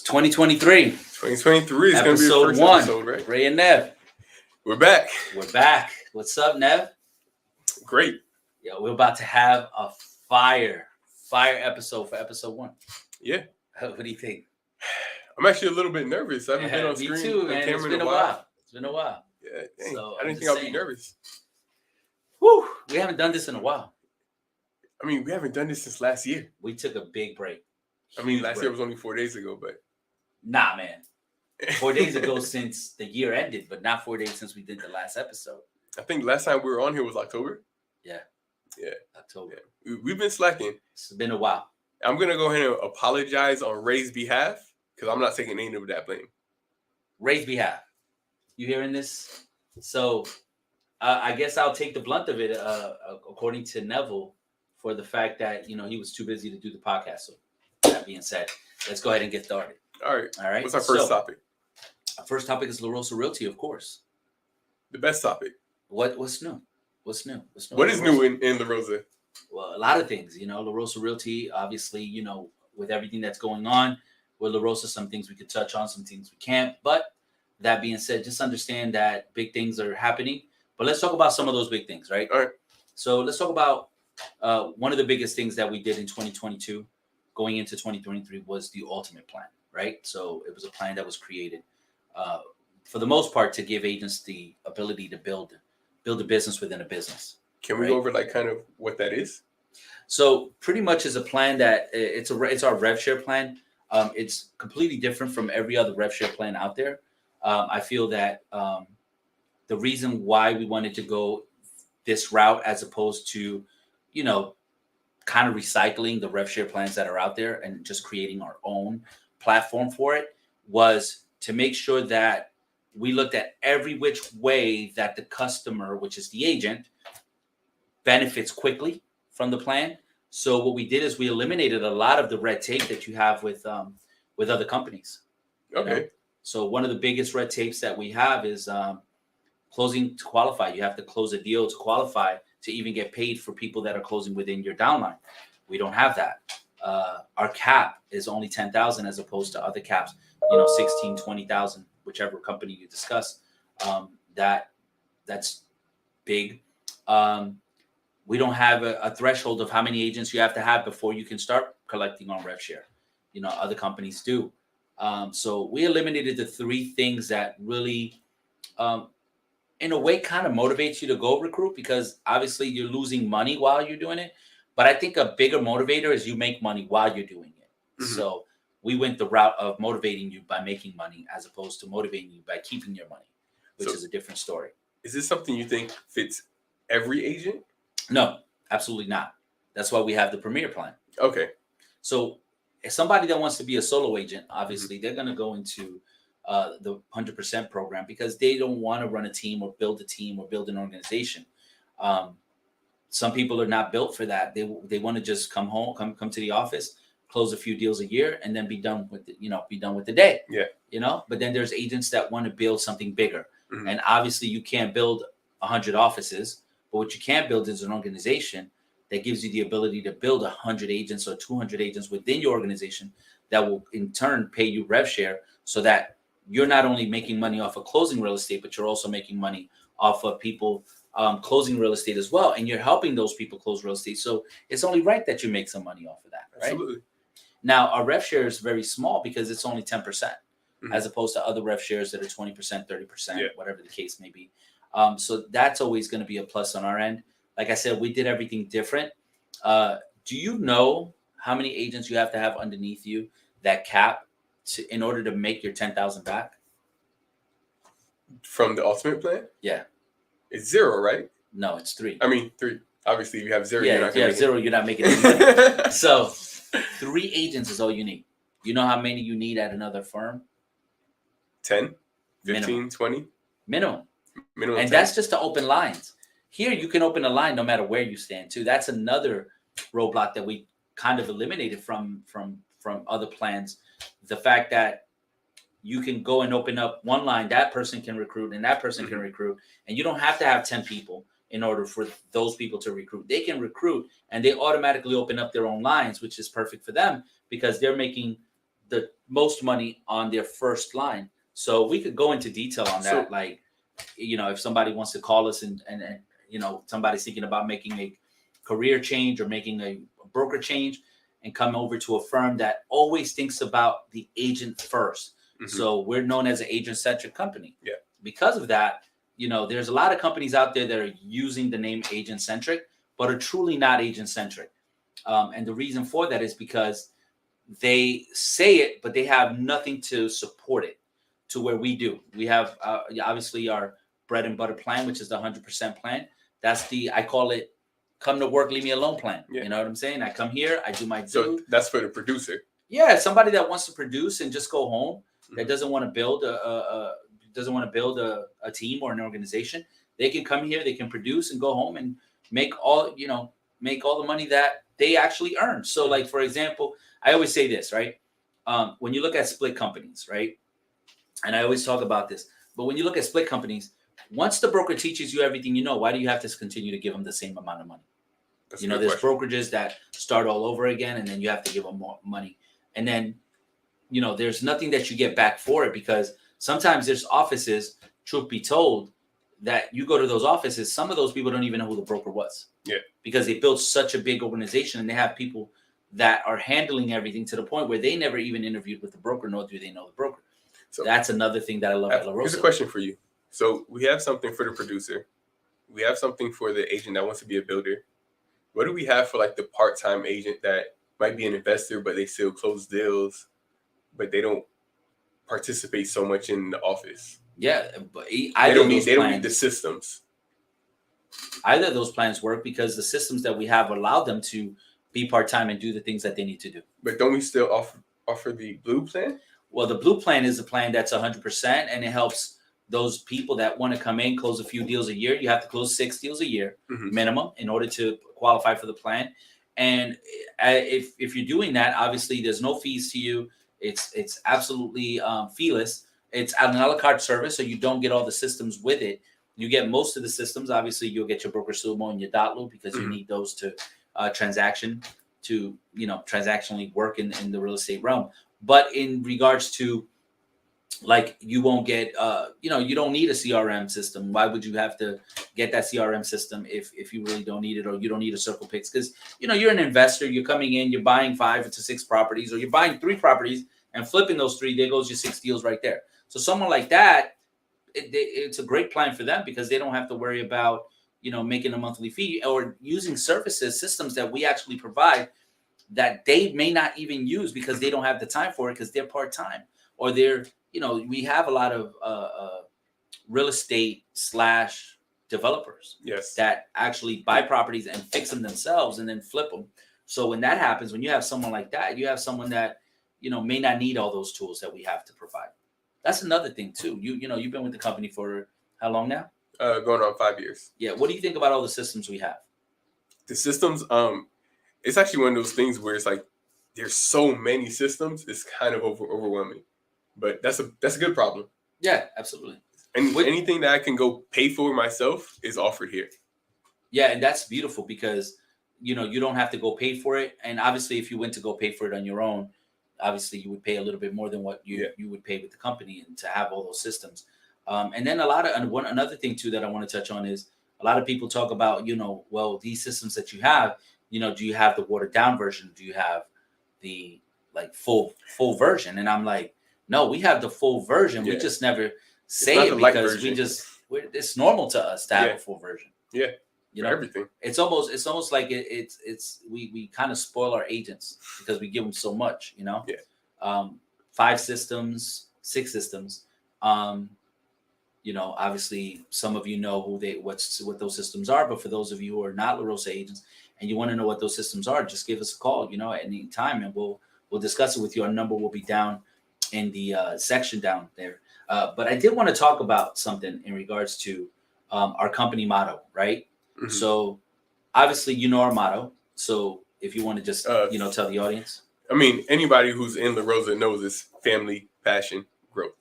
2023. 2023 is going to be the first one. episode, right? Ray and Nev. We're back. We're back. What's up, Nev? Great. Yo, we're about to have a fire episode for episode 1. Yeah. What do you think? I'm actually a little bit nervous. I haven't been on Me screen too, on man. camera It's been in a while. It's been a while. Yeah, dang. So, I I'm didn't just think I'd be saying. nervous. Whew, we haven't done this in a while. I mean, we haven't done this since last year. We took a big break. I mean, last year was only 4 days ago, but... Nah, man. 4 days ago since the year ended, but not 4 days since we did the last episode. I think last time we were on here was October. Yeah. Yeah. October. Yeah. We've been slacking. It's been a while. I'm going to go ahead and apologize on Ray's behalf because I'm not taking any of that blame. Ray's behalf. You hearing this? So I guess I'll take the blunt of it, according to Neville, for the fact that, he was too busy to do the podcast. So that being said, let's go ahead and get started. All right. What's our first topic? Our first topic is Rosa Realty, of course. The best topic. What's new? What's new? What is new in La Rosa? Well, a lot of things. La Rosa Realty, obviously, with everything that's going on with La Rosa, some things we could touch on, some things we can't. But that being said, just understand that big things are happening. But let's talk about some of those big things, right? All right. So let's talk about one of the biggest things that we did in 2022 going into 2023 was the ultimate plan, right? So it was a plan that was created for the most part to give agents the ability to build a business within a business. Can we go over kind of what that is? So pretty much is a plan that it's our rev share plan. It's completely different from every other rev share plan out there. I feel that the reason why we wanted to go this route as opposed to, kind of recycling the rev share plans that are out there and just creating our own platform for it was to make sure that we looked at every which way that the customer, which is the agent, benefits quickly from the plan. So what we did is we eliminated a lot of the red tape that you have with other companies. Okay. So one of the biggest red tapes that we have is closing to qualify. You have to close a deal to qualify to even get paid for people that are closing within your downline. We don't have that. Our cap is only 10,000 as opposed to other caps, 16, 20,000, whichever company you discuss. That's big. We don't have a threshold of how many agents you have to have before you can start collecting on rev share. Other companies do. So we eliminated the 3 things that really, in a way, kind of motivates you to go recruit because obviously you're losing money while you're doing it. But I think a bigger motivator is you make money while you're doing it. Mm-hmm. So we went the route of motivating you by making money as opposed to motivating you by keeping your money, which is a different story. Is this something you think fits every agent? No, absolutely not. That's why we have the Premier plan. Okay. So if somebody that wants to be a solo agent, obviously they're going to go into the 100% program because they don't want to run a team or build an organization. Some people are not built for that. They want to just come home, come to the office, close a few deals a year, and then be done with it. Be done with the day. Yeah. But then there's agents that want to build something bigger, mm-hmm. and obviously you can't build 100 offices, but what you can build is an organization that gives you the ability to build 100 agents or 200 agents within your organization that will in turn pay you rev share, so that you're not only making money off of closing real estate, but you're also making money off of people closing real estate as well. And you're helping those people close real estate. So it's only right that you make some money off of that. Right? Absolutely. Now, our rev share is very small because it's only 10%, mm-hmm. as opposed to other rev shares that are 20%, 30%, yeah. whatever the case may be. So that's always going to be a plus on our end. Like I said, we did everything different. Do you know how many agents you have to have underneath you that cap in order to make your 10,000 back? From the ultimate plan? Yeah. It's 0, right? No, it's 3. I mean, 3. Obviously, if you have 0, yeah, you're not if you have 0, you're not making any money. So 3 agents is all you need. You know how many you need at another firm? 10, 15, Minimum. 20? Minimum. And 10. that's just to open lines. Here, you can open a line no matter where you stand, too. That's another roadblock that we kind of eliminated from other plans. The fact that you can go and open up one line, that person can recruit, and that person mm-hmm. can recruit, and you don't have to have 10 people in order for those people to recruit. They can recruit, and they automatically open up their own lines, which is perfect for them because they're making the most money on their first line. So we could go into detail on that. So- Like, if somebody wants to call us and somebody's thinking about making a career change or making a broker change and come over to a firm that always thinks about the agent 1st. So we're known as an agent-centric company. Yeah. Because of that, there's a lot of companies out there that are using the name agent-centric, but are truly not agent-centric. And the reason for that is because they say it, but they have nothing to support it to where we do. We have obviously our bread and butter plan, which is the 100% plan. That's I call it come to work, leave me alone plan. Yeah. You know what I'm saying? I come here, I do my So due. that's for the producer. Yeah, somebody that wants to produce and just go home, that Mhm. doesn't want to build a team or an organization. They can come here, they can produce and go home and make all the money that they actually earn. So, like, for example, I always say this, right? When you look at split companies, right? And I always talk about this, but when you look at split companies, once the broker teaches you everything you know, why do you have to continue to give them the same amount of money? That's a There's good question. brokerages that start all over again, and then you have to give them more money. And then, there's nothing that you get back for it, because sometimes there's offices, truth be told, that you go to those offices, some of those people don't even know who the broker was. Yeah. Because they built such a big organization and they have people that are handling everything to the point where they never even interviewed with the broker, nor do they know the broker. So that's another thing that I love at La Rosa. Here's a question for you. So we have something for the producer. We have something for the agent that wants to be a builder. What do we have for like the part-time agent that might be an investor, but they still close deals, but they don't participate so much in the office? Yeah, but They don't need the systems. Either of those plans work because the systems that we have allow them to be part-time and do the things that they need to do. But don't we still offer the blue plan? Well, the blue plan is a plan that's 100%, and it helps those people that want to come in, close a few deals a year. You have to close 6 deals a year minimum in order to qualify for the plan. And if you're doing that, obviously there's no fees to you. It's absolutely feeless. It's an a la carte service, so you don't get all the systems with it. You get most of the systems. Obviously, you'll get your broker sumo and your dotloop because you need those to transactionally work in the real estate realm. But in regards to, like, you won't get you don't need a CRM system. Why would you have to get that CRM system if you really don't need it, or you don't need a Circle Picks? Because you're an investor, you're coming in, you're buying 5 to 6 properties, or you're buying 3 properties and flipping those 3. There goes your 6 deals right there. So someone like that, it's a great plan for them because they don't have to worry about making a monthly fee or using systems that we actually provide that they may not even use because they don't have the time for it because they're part-time, or they're we have a lot of real estate / developers that actually buy properties and fix them themselves and then flip them. So when that happens, when you have someone like that, you have someone that may not need all those tools that we have to provide. That's another thing too. You've been with the company for how long now? Going on 5 years. Yeah. What do you think about all the systems we have? The systems, it's actually one of those things where it's like there's so many systems, it's kind of overwhelming. But that's a good problem. Yeah, absolutely. And anything that I can go pay for myself is offered here. Yeah, and that's beautiful because you don't have to go pay for it. And obviously, if you went to go pay for it on your own, obviously you would pay a little bit more than what you would pay with the company, and to have all those systems. And then another thing too that I want to touch on is a lot of people talk about well, these systems that you have, do you have the watered down version? Do you have the full version? And I'm like, no, we have the full version. We just never say it because it's normal to us to have a full version. Yeah. Everything. It's almost like we kind of spoil our agents because we give them so much, Yeah. 5 systems, 6 systems. Obviously some of you know what those systems are, but for those of you who are not La Rosa agents and you want to know what those systems are, just give us a call, at any time, and we'll discuss it with you. Our number will be down in the section down there. But I did want to talk about something in regards to our company motto, right? Mm-hmm. So obviously, our motto. So if you want to just, tell the audience. I mean, anybody who's in La Rosa knows it's family, passion, growth.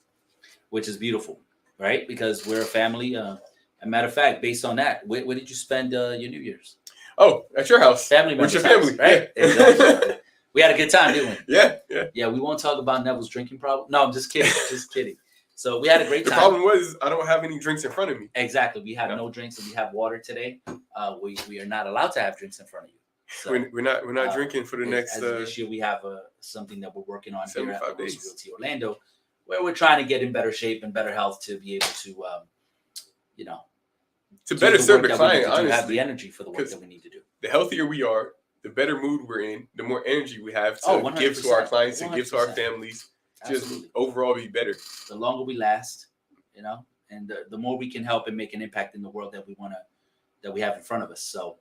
Which is beautiful, right? Because we're a family. A matter of fact, based on that, where did you spend your New Year's? Oh, at your house. Family members. With your family. House, right? Yeah. Exactly. We had a good time, didn't we? Yeah. Yeah, we won't talk about Neville's drinking problem. No, I'm just kidding. Just kidding. So we had a great The time. problem was I don't have any drinks in front of me. Exactly. We have no drinks, and we have water today. We are not allowed to have drinks in front of you. So, we're not drinking for the next. This year we have something that we're working on here at Rosa days. Realty Orlando, where we're trying to get in better shape and better health to be able to, to better serve the client. Honestly, have the energy for the work that we need to do. The healthier we are, the better mood we're in, the more energy we have to 100%, give to our clients, to 100%. give to our families. Absolutely. Just overall be better. The longer we last, and the more we can help and make an impact in the world that we have in front of us. So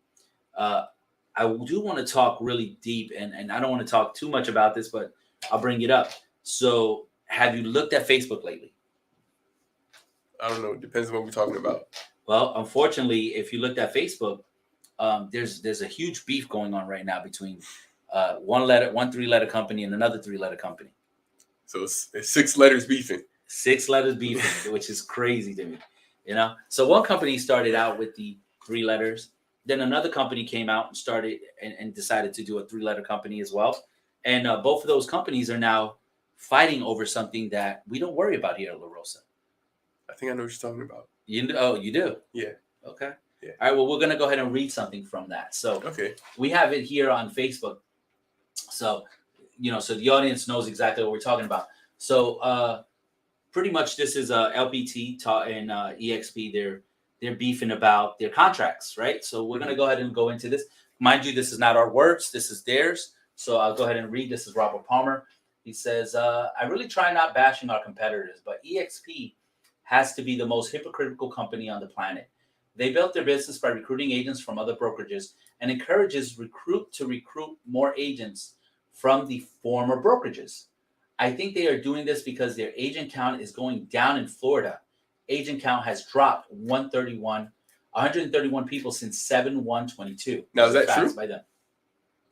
I do want to talk really deep, and I don't want to talk too much about this, but I'll bring it up. So have you looked at Facebook lately? I don't know. It depends on what we're talking about. Well, unfortunately, if you looked at Facebook, there's a huge beef going on right now between one 3-letter company and another 3-letter company. So it's 6 letters beefing. 6 letters beefing, which is crazy to me. So one company started out with the 3 letters. Then another company came out and started and decided to do a 3-letter company as well. And both of those companies are now fighting over something that we don't worry about here at La Rosa. I think I know what you're talking about. You do? Yeah. Okay. Yeah. All right. Well, we're going to go ahead and read something from that. So we have it here on Facebook. So, so the audience knows exactly what we're talking about. So pretty much this is LPT and EXP. They're beefing about their contracts, right? So we're going to go ahead and go into this. Mind you, this is not our words. This is theirs. So I'll go ahead and read. This is Robert Palmer. He says, I really try not bashing our competitors, but EXP has to be the most hypocritical company on the planet. They built their business by recruiting agents from other brokerages and encourages recruit more agents from the former brokerages. I think they are doing this because their agent count is going down in Florida. Agent count has dropped 131 people since 7/1/22. Now, is that true? By them.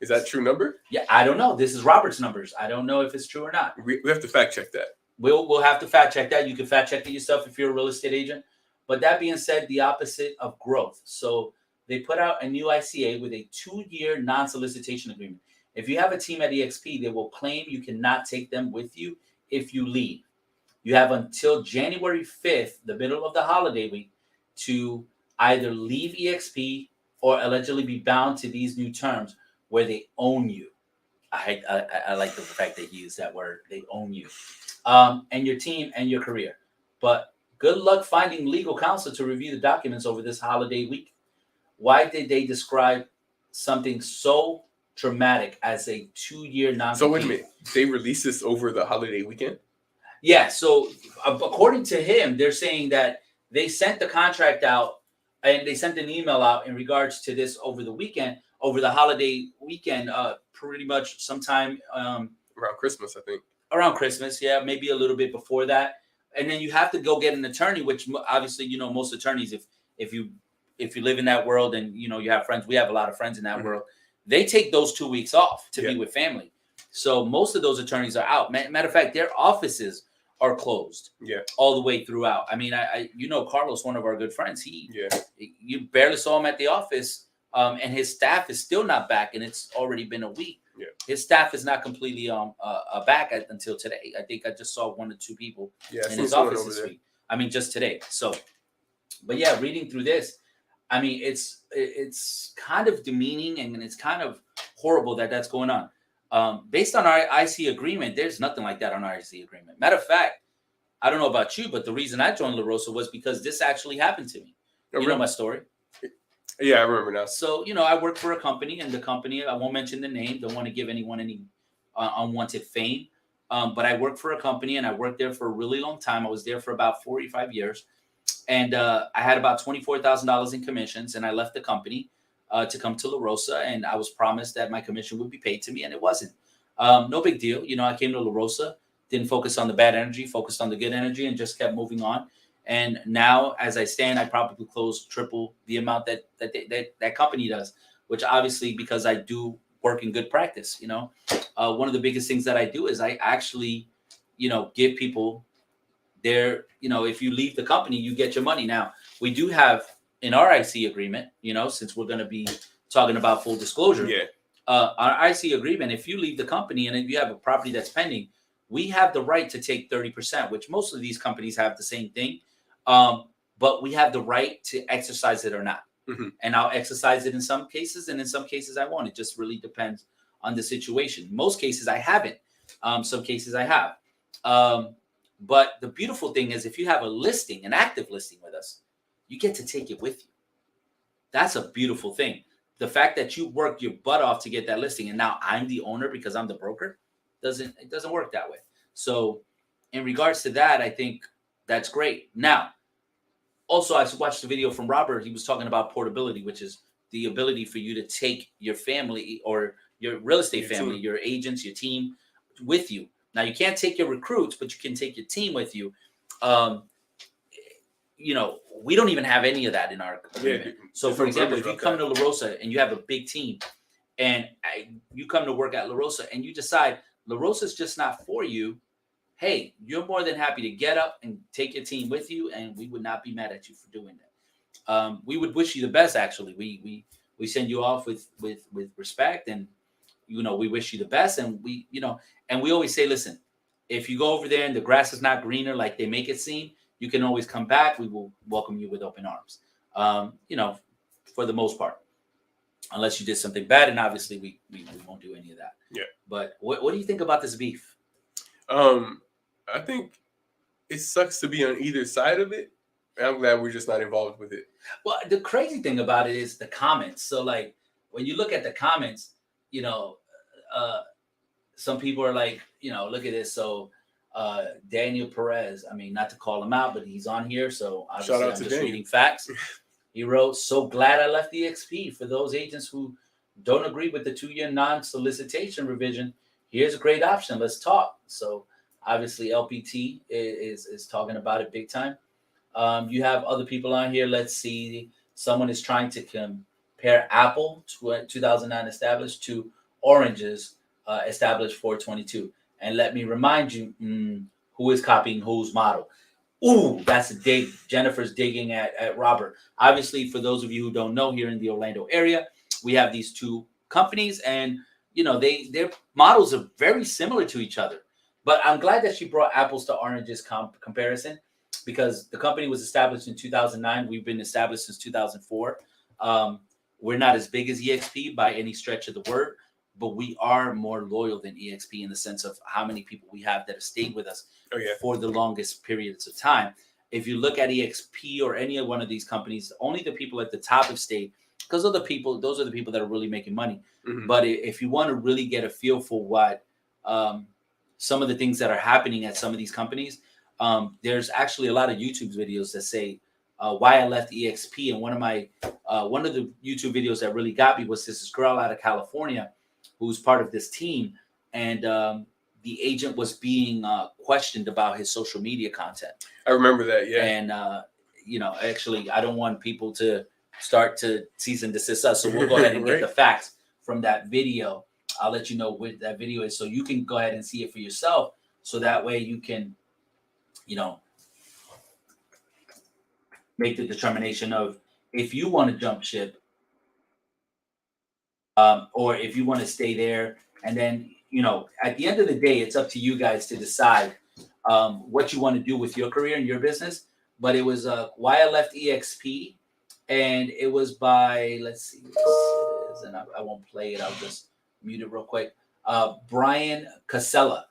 Is that true number? Yeah, I don't know. This is Robert's numbers. I don't know if it's true or not. We have to fact check that. We'll have to fact check that. You can fact check it yourself if you're a real estate agent. But that being said, the opposite of growth. So they put out a new ICA with a 2-year non-solicitation agreement. If you have a team at EXP, they will claim you cannot take them with you if you leave. You have until January 5th, the middle of the holiday week, to either leave EXP or allegedly be bound to these new terms where they own you. I like the fact that you use that word. They own you. And your team and your career. But good luck finding legal counsel to review the documents over this holiday week. Why did they describe something so dramatic as a 2-year non-compete? So wait a minute. They released this over the holiday weekend? Yeah. So according to him, they're saying that they sent the contract out and they sent an email out in regards to this over the weekend, over the holiday weekend, pretty much sometime around Christmas, I think. Around Christmas, yeah, maybe a little bit before that. And then you have to go get an attorney, which obviously, most attorneys, if you live in that world and, you have friends, we have a lot of friends in that world, they take those 2 weeks off to be with family. So most of those attorneys are out. Matter of fact, their offices are closed all the way throughout. I mean, Carlos, one of our good friends, you barely saw him at the office and his staff is still not back and it's already been a week. Yeah. His staff is not completely back until today. I think I just saw 1 or 2 people in his office this week. I mean, just today. So, but yeah, reading through this, I mean, it's kind of demeaning and it's kind of horrible that that's going on. Based on our IC agreement, there's nothing like that on our IC agreement. Matter of fact, I don't know about you, but the reason I joined La Rosa was because this actually happened to me. You know my story. Yeah, I remember now. So, I work for a company, and the company, I won't mention the name, don't want to give anyone any unwanted fame, but I work for a company, and I worked there for a really long time. I was there for about 45 years, and I had about $24,000 in commissions, and I left the company to come to La Rosa, and I was promised that my commission would be paid to me, and it wasn't. No big deal. I came to La Rosa, didn't focus on the bad energy, focused on the good energy, and just kept moving on. And now, as I stand, I probably close triple the amount that company does, which obviously because I do work in good practice. One of the biggest things that I do is I actually, give people their, if you leave the company, you get your money. Now, we do have in our IC agreement, since we're going to be talking about full disclosure, our IC agreement, if you leave the company and if you have a property that's pending, we have the right to take 30%, which most of these companies have the same thing. But we have the right to exercise it or not. Mhm. And I'll exercise it in some cases, and in some cases I won't. It just really depends on the situation. Most cases I haven't. Some cases I have. But the beautiful thing is, if you have a listing, an active listing with us, you get to take it with you. That's a beautiful thing. The fact that you worked your butt off to get that listing, and now I'm the owner because I'm the broker, doesn't work that way. So, in regards to that, I think that's great. Now, also, I watched the video from Robert. He was talking about portability, which is the ability for you to take your family or your real estate Your family, team. your agents, your team with you. Now, you can't take your recruits, but you can take your team with you. Um, we don't even have any of that in our agreement. So, for example, if you come to La Rosa and you have a big team, and you come to work at La Rosa and you decide La Rosa is just not for you, hey, you're more than happy to get up and take your team with you, and we would not be mad at you for doing that. We would wish you the best. Actually, we send you off with respect, and we wish you the best, and we always say, listen, if you go over there and the grass is not greener like they make it seem, you can always come back. We will welcome you with open arms. For the most part, unless you did something bad, and obviously we won't do any of that. Yeah. But what do you think about this beef? I think it sucks to be on either side of it. And I'm glad we're just not involved with it. Well, the crazy thing about it is the comments. So, like, when you look at the comments, some people are like, look at this. So, Daniel Perez, I mean, not to call him out, but he's on here. So, obviously, I'm just reading facts. He wrote, "So glad I left EXP. For those agents who don't agree with the 2-year non-solicitation revision, here's a great option. Let's talk." So, obviously, LPT is talking about it big time. You have other people on here. Let's see. Someone is trying to compare Apple 2009 established to Orange's established 422. And let me remind you, who is copying whose model? Ooh, that's a dig. Jennifer's digging at Robert. Obviously, for those of you who don't know, here in the Orlando area, we have these two companies, and their models are very similar to each other. But I'm glad that she brought apples to oranges comparison, because the company was established in 2009. We've been established since 2004. We're not as big as EXP by any stretch of the word, but we are more loyal than EXP in the sense of how many people we have that have stayed with us for the longest periods of time. If you look at EXP or any one of these companies, only the people at the top have stayed, because those are the people that are really making money. Mhm. But if you want to really get a feel for what some of the things that are happening at some of these companies, there's actually a lot of YouTube videos that say why I left EXP. And one of the YouTube videos that really got me was this girl out of California who's part of this team, and the agent was being questioned about his social media content. I remember that, yeah. And actually, I don't want people to start to cease and desist us, so we'll go ahead and get the facts from that video. I'll let you know what that video is, so you can go ahead and see it for yourself, so that way you can make the determination of if you want to jump ship, or if you want to stay there. And then, at the end of the day, it's up to you guys to decide what you want to do with your career and your business. But it was why I left EXP, and it was by, let's see what this is, and I won't play it. I'll just mute it real quick. Brian Casella.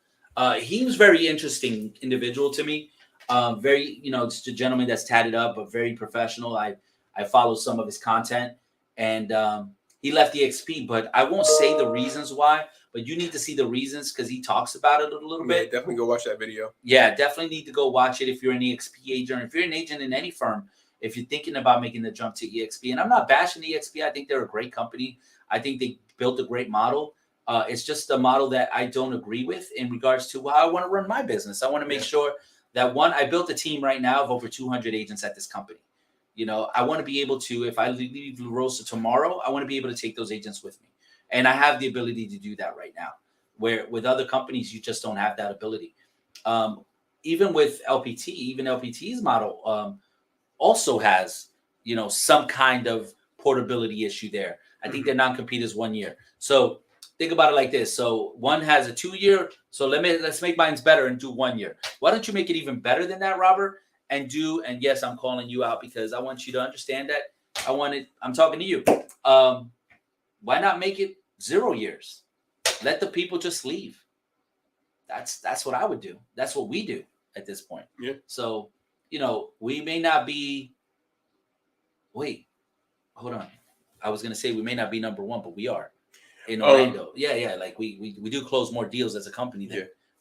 He was very interesting individual to me. Very, just a gentleman that's tatted up, but very professional. I follow some of his content, and he left EXP, but I won't say the reasons why. But you need to see the reasons, because he talks about it a little bit. Definitely go watch that video. Yeah, definitely need to go watch it if you're an EXP agent, or if you're an agent in any firm. If you're thinking about making the jump to EXP, and I'm not bashing EXP, I think they're a great company. I think they built a great model. It's just a model that I don't agree with in regards to how I want to run my business. I want to make sure that, one, I built a team right now of over 200 agents at this company. I want to be able to, if I leave La Rosa tomorrow, I want to be able to take those agents with me. And I have the ability to do that right now, where with other companies, you just don't have that ability. Even with LPT, even LPT's model also has, some kind of portability issue there. I think their non-compete is 1 year. So think about it like this. So one has a 2-year. So let's make mine's better and do 1 year. Why don't you make it even better than that, Robert? And yes, I'm calling you out because I want you to understand that I'm talking to you. Why not make it 0 years? Let the people just leave. That's what I would do. That's what we do at this point. Yeah. So, we may not be. Wait, hold on. I was gonna say we may not be number one, but we are in Orlando. Yeah. Like we do close more deals as a company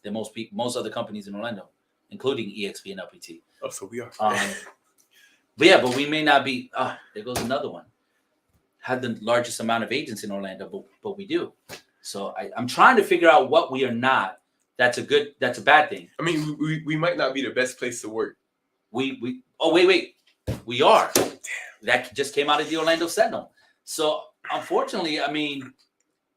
than most other companies in Orlando, including EXP and LPT. Oh, so we are. But we may not be. There goes another one. Have the largest amount of agents in Orlando, but we do. So I'm trying to figure out what we are not. That's a bad thing. I mean, we might not be the best place to work. We we are. Damn. That just came out of the Orlando Sentinel. So unfortunately, I mean,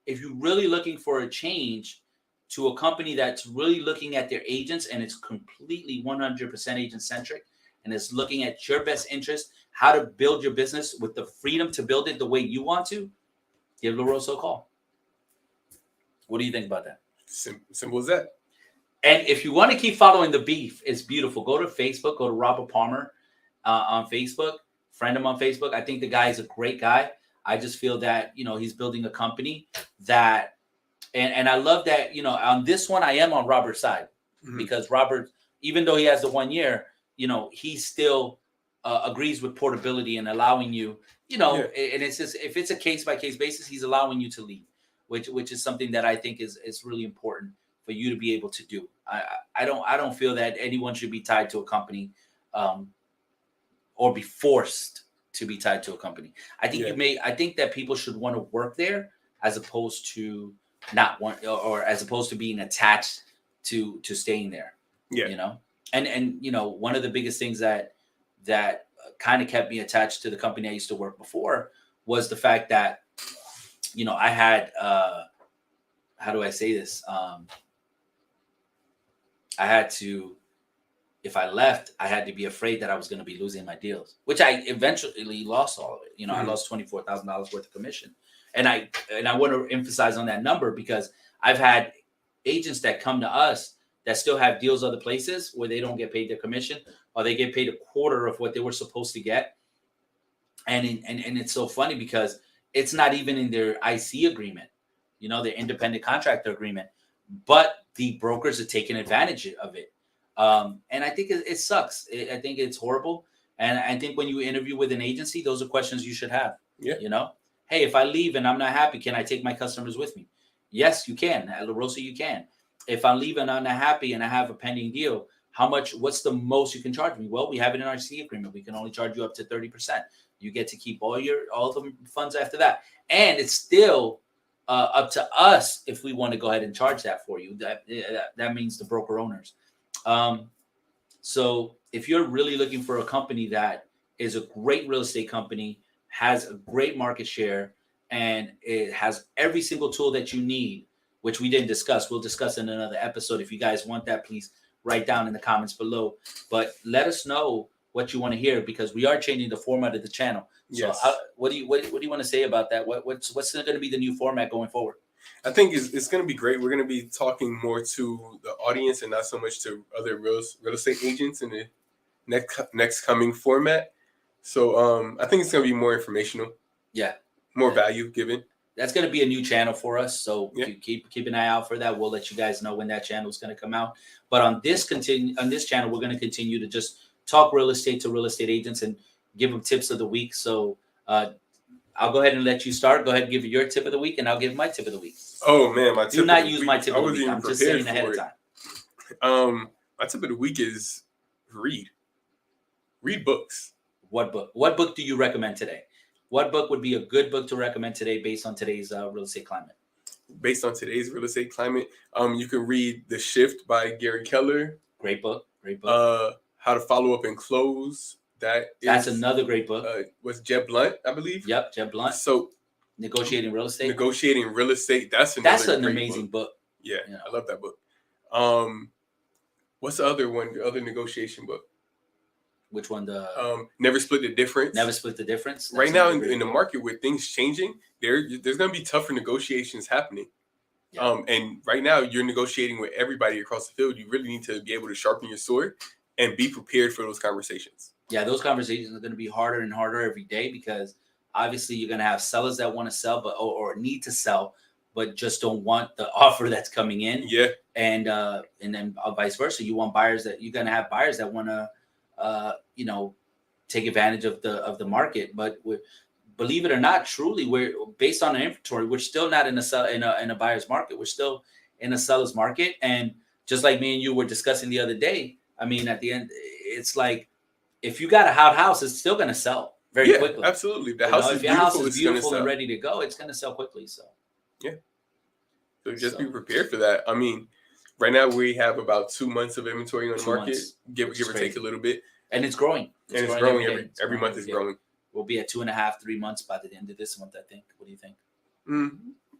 if you're really looking for a change to a company that's really looking at their agents and it's completely 100% agent centric and is looking at your best interest, how to build your business with the freedom to build it the way you want to, give La Rosa a call. What do you think about that? Simple as that. And if you want to keep following the beef, it's beautiful. Go to Facebook. Go to Robert Palmer on Facebook. Friend him on Facebook. I think the guy is a great guy. I just feel that, he's building a company that, and I love that, on this one, I am on Robert's side because Robert, even though he has the 1 year, he still agrees with portability and allowing you, and it's just, if it's a case by case basis, he's allowing you to leave, which is something that I think is really important for you to be able to do. I don't feel that anyone should be tied to a company, or be forced to be tied to a company. I think that people should want to work there as opposed to not want, or as opposed to being attached to staying there. Yeah. And one of the biggest things that kind of kept me attached to the company I used to work before was the fact that, I had, how do I say this? I had to, if I left, I had to be afraid that I was going to be losing my deals, which I eventually lost all of it. I lost $24,000 worth of commission. And I want to emphasize on that number because I've had agents that come to us that still have deals other places where they don't get paid their commission, or they get paid a quarter of what they were supposed to get. And it's so funny because it's not even in their IC agreement, their independent contractor agreement, but the brokers are taking advantage of it. And I think it sucks. I think it's horrible. And I think when you interview with an agency, those are questions you should have. Yeah. Hey, if I leave and I'm not happy, can I take my customers with me? Yes, you can. At La Rosa, you can. If I'm leaving and I'm not happy and I have a pending deal, what's the most you can charge me? Well, we have it in our C agreement. We can only charge you up to 30%. You get to keep all the funds after that. And it's still up to us if we want to go ahead and charge that for you. That means the broker owners. So if you're really looking for a company that is a great real estate company, has a great market share, and it has every single tool that you need, which we didn't discuss, we'll discuss in another episode. If you guys want that, please write down in the comments below. But let us know what you want to hear because we are changing the format of the channel. So Yes. what do you want to say about that? What's going to be the new format going forward? I think it's going to be great. We're going to be talking more to the audience and not so much to other real estate agents in the next coming format. So I think it's going to be more informational. Yeah. More value given. That's going to be a new channel for us. So Yeah. keep an eye out for that. We'll let you guys know when that channel is going to come out. But on this channel, we're going to continue to just talk real estate to real estate agents and give them tips of the week. So I'll go ahead and let you start. Go ahead and give your tip of the week, and I'll give my tip of the week. Oh man, my tip. Do not use my tip of the week. I'm just saying ahead of time. My tip of the week is read books. What book? What book do you recommend today? What book would be a good book to recommend today based on today's real estate climate? Based on today's real estate climate, you can read The Shift by Gary Keller. Great book. How to Follow Up and Close. That's another great book. Was Jeb Blunt, I believe. Yep, Jeb Blunt. So Negotiating Real Estate. That's an amazing book. Yeah, I love that book. What's the other one? The other negotiation book. Which one? Never Split the Difference. Never Split the Difference. Right now in the market with things changing, there's going to be tougher negotiations happening. Yeah. And right now you're negotiating with everybody across the field. You really need to be able to sharpen your sword and be prepared for those conversations. Yeah, those conversations are going to be harder and harder every day because obviously you're going to have sellers that want to sell or need to sell but just don't want the offer that's coming in. Yeah. And then vice versa. You want buyers that you're going to have buyers that want to take advantage of the market. But believe it or not, truly, we're based on the inventory. We're still not in a buyer's market. We're still in a seller's market. And just like me and you were discussing the other day, I mean, at the end, it's like if you got a hot house, it's still going to sell very quickly. Absolutely. The house is if your house is beautiful beautiful and ready to go, it's going to sell quickly. So so just be prepared for that. I mean, right now we have about 2 months of inventory on the market, give or take a little bit. And it's growing. It's growing every month. It's growing. We'll be at 2.5, 3 months by the end of this month, I think. What do you think?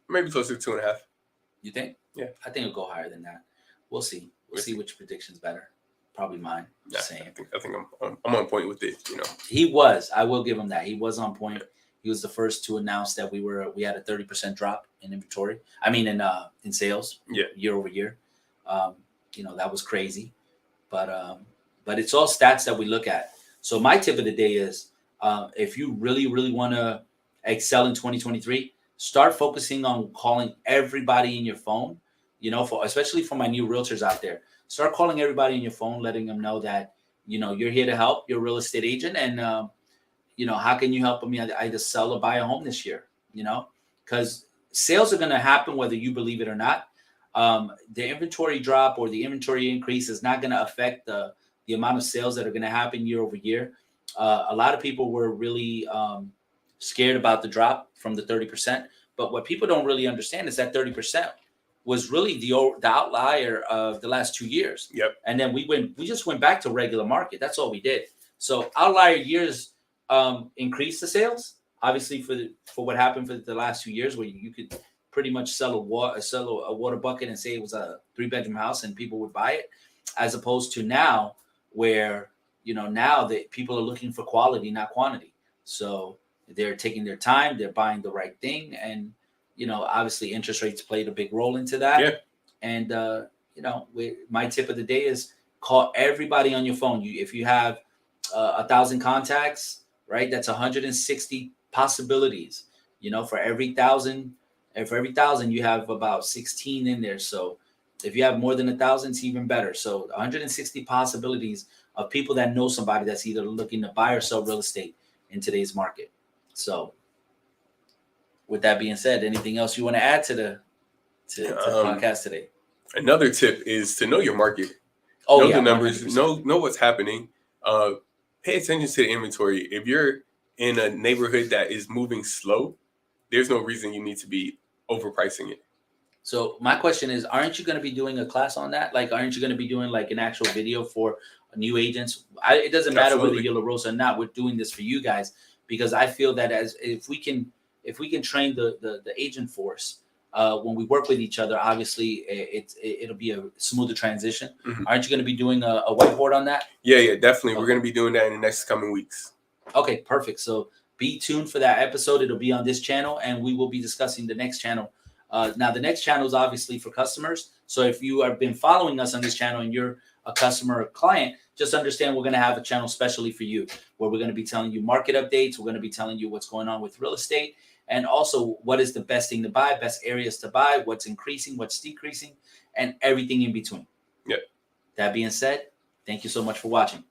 Maybe closer to 2.5. You think? Yeah. I think it'll go higher than that. We'll see. We'll see which prediction's better. Probably mine. Just saying. I think I'm on point with it. He was. I will give him that. He was on point. He was the first to announce that we had a 30% drop in inventory. I mean, in sales. Yeah. Year over year. That was crazy, but it's all stats that we look at. So my tip of the day is, if you really, really want to excel in 2023, start focusing on calling everybody in your phone. Especially for my new realtors out there, start calling everybody in your phone, letting them know that you're here to help. You're a real estate agent, and how can you help me either sell or buy a home this year? Because sales are going to happen whether you believe it or not. The inventory drop or the inventory increase is not going to affect the amount of sales that are going to happen year over year. A lot of people were really scared about the drop from the 30%. But what people don't really understand is that 30% was really the outlier of the last 2 years. Yep. And then we just went back to regular market. That's all we did. So outlier years increased the sales, obviously for what happened for the last 2 years, where you could pretty much sell a water bucket and say it was a 3-bedroom house and people would buy it, as opposed to now where now that people are looking for quality, not quantity. So they're taking their time, they're buying the right thing, and obviously interest rates played a big role into that. Yeah. And my tip of the day is call everybody on your phone. If you have 1,000 contacts, right, that's 160 possibilities. For every 1,000, you have about 16 in there. So if you have more than 1,000, it's even better. So 160 possibilities of people that know somebody that's either looking to buy or sell real estate in today's market. So with that being said, anything else you want to add to the podcast today? Another tip is to know your market. Know the numbers, 100%. know what's happening. Pay attention to the inventory. If you're in a neighborhood that is moving slow, there's no reason you need to be overpricing it. So my question is, aren't you going to be doing a class on that? Like, aren't you going to be doing like an actual video for new agents? It doesn't matter whether you're La Rosa or not. We're doing this for you guys because I feel that if we can train the agent force when we work with each other, obviously it'll be a smoother transition. Mm-hmm. Aren't you going to be doing a whiteboard on that? Yeah, definitely. Okay. We're going to be doing that in the next coming weeks. Okay, perfect. So be tuned for that episode. It'll be on this channel, and we will be discussing the next channel. Now, the next channel is obviously for customers. So if you have been following us on this channel and you're a customer or client, just understand we're going to have a channel specially for you, where we're going to be telling you market updates. We're going to be telling you what's going on with real estate, and also what is the best thing to buy, best areas to buy, what's increasing, what's decreasing, and everything in between. Yep. That being said, thank you so much for watching.